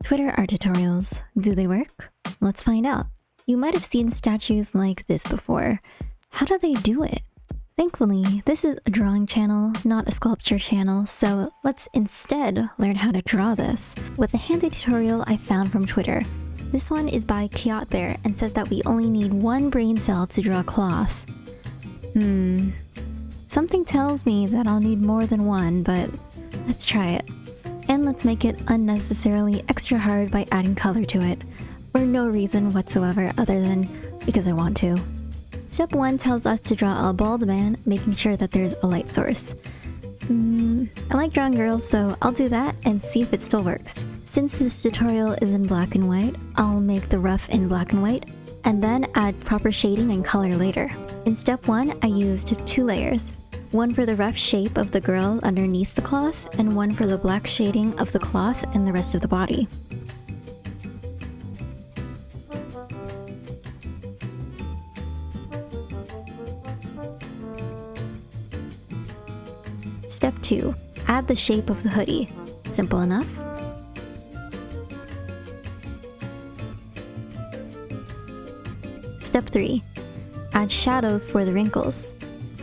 Twitter art tutorials. Do they work? Let's find out. You might have seen statues like this before. How do they do it? Thankfully, this is a drawing channel, not a sculpture channel, so let's instead learn how to draw this with a handy tutorial I found from Twitter. This one is by CSP Bear and says that we only need one brain cell to draw cloth. Something tells me that I'll need more than one, but let's try it. And let's make it unnecessarily extra hard by adding color to it, for no reason whatsoever other than because I want to. Step 1 tells us to draw a bald man, making sure that there's a light source. I like drawing girls, so I'll do that and see if it still works. Since this tutorial is in black and white, I'll make the rough in black and white, and then add proper shading and color later. In step 1, I used 2 layers. One for the rough shape of the girl underneath the cloth, and one for the black shading of the cloth and the rest of the body. Step 2. Add the shape of the hoodie. Simple enough. Step 3. Add shadows for the wrinkles.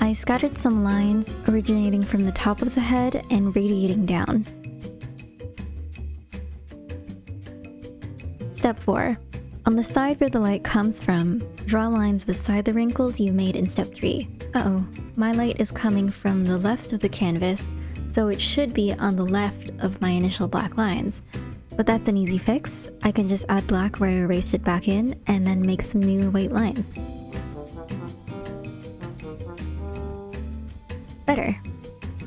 I scattered some lines originating from the top of the head and radiating down. Step 4. On the side where the light comes from, draw lines beside the wrinkles you made in step 3. Uh-oh, my light is coming from the left of the canvas, so it should be on the left of my initial black lines. But that's an easy fix. I can just add black where I erased it back in, and then make some new white lines. Better.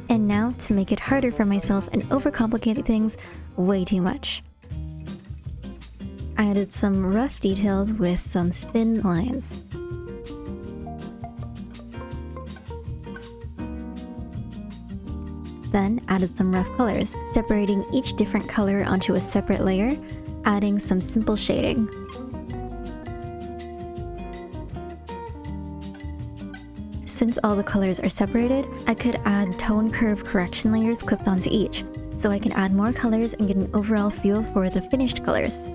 And now to make it harder for myself and overcomplicate things way too much. I added some rough details with some thin lines. Then added some rough colors, separating each different color onto a separate layer, adding some simple shading. Since all the colors are separated, I could add tone curve correction layers clipped onto each, so I can add more colors and get an overall feel for the finished colors.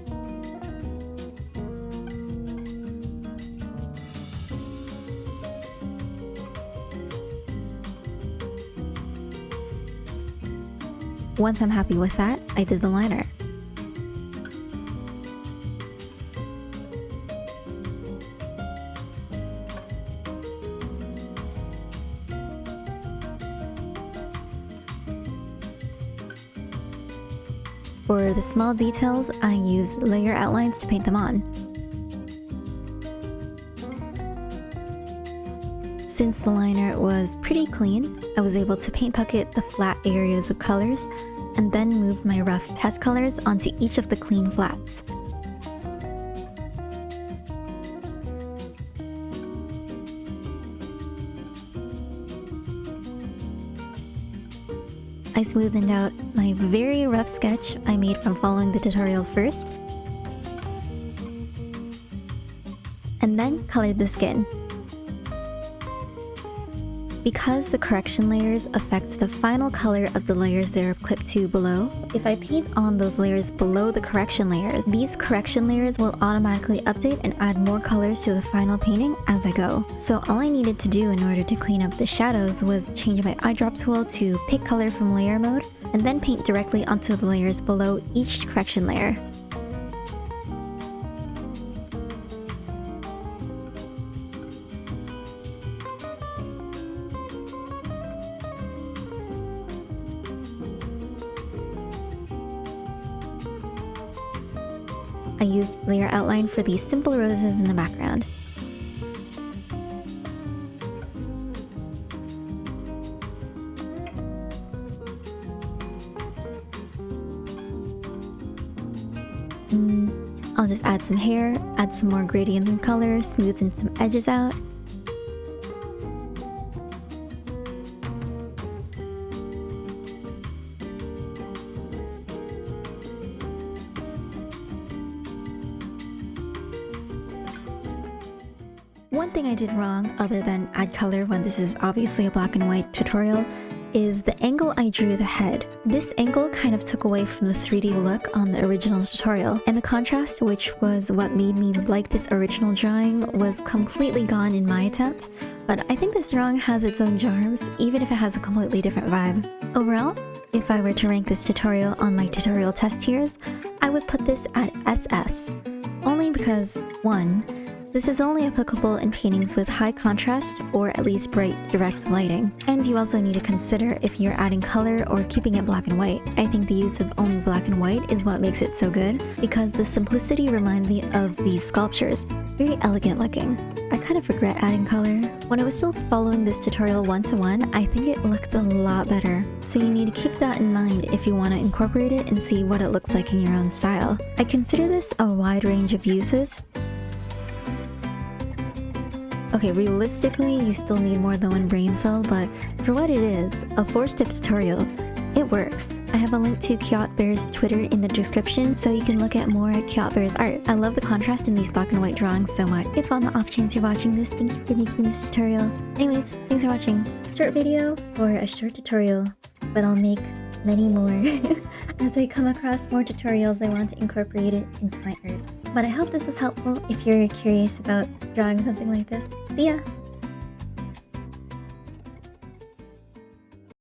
Once I'm happy with that, I did the liner. For the small details, I used layer outlines to paint them on. Since the liner was pretty clean, I was able to paint bucket the flat areas of colors, and then move my rough test colors onto each of the clean flats. I smoothed out my very rough sketch I made from following the tutorial first, and then colored the skin. Because the correction layers affect the final color of the layers they're clipped to below, if I paint on those layers below the correction layers, these correction layers will automatically update and add more colors to the final painting as I go. So all I needed to do in order to clean up the shadows was change my eyedrop tool to pick color from layer mode, and then paint directly onto the layers below each correction layer. I used layer outline for these simple roses in the background. I'll just add some hair, add some more gradients and color, smoothen some edges out. One thing I did wrong, other than add color when this is obviously a black and white tutorial, is the angle I drew the head. This angle kind of took away from the 3D look on the original tutorial, and the contrast, which was what made me like this original drawing, was completely gone in my attempt, but I think this drawing has its own charms, even if it has a completely different vibe. Overall, if I were to rank this tutorial on my tutorial test tiers, I would put this at SS, only because 1. This is only applicable in paintings with high contrast or at least bright, direct lighting. And you also need to consider if you're adding color or keeping it black and white. I think the use of only black and white is what makes it so good, because the simplicity reminds me of these sculptures. Very elegant looking. I kind of regret adding color. When I was still following this tutorial one-to-one, I think it looked a lot better. So you need to keep that in mind if you want to incorporate it and see what it looks like in your own style. I consider this a wide range of uses. Okay, realistically, you still need more than one brain cell, but for what it is, a 4-step tutorial, it works. I have a link to Bear's Twitter in the description, so you can look at more at Bear's art. I love the contrast in these black and white drawings so much. If on the off chance you're watching this, thank you for making this tutorial. Anyways, thanks for watching. Short video or a short tutorial, but I'll make many more. As I come across more tutorials, I want to incorporate it into my art. But I hope this was helpful if you're curious about drawing something like this. See ya!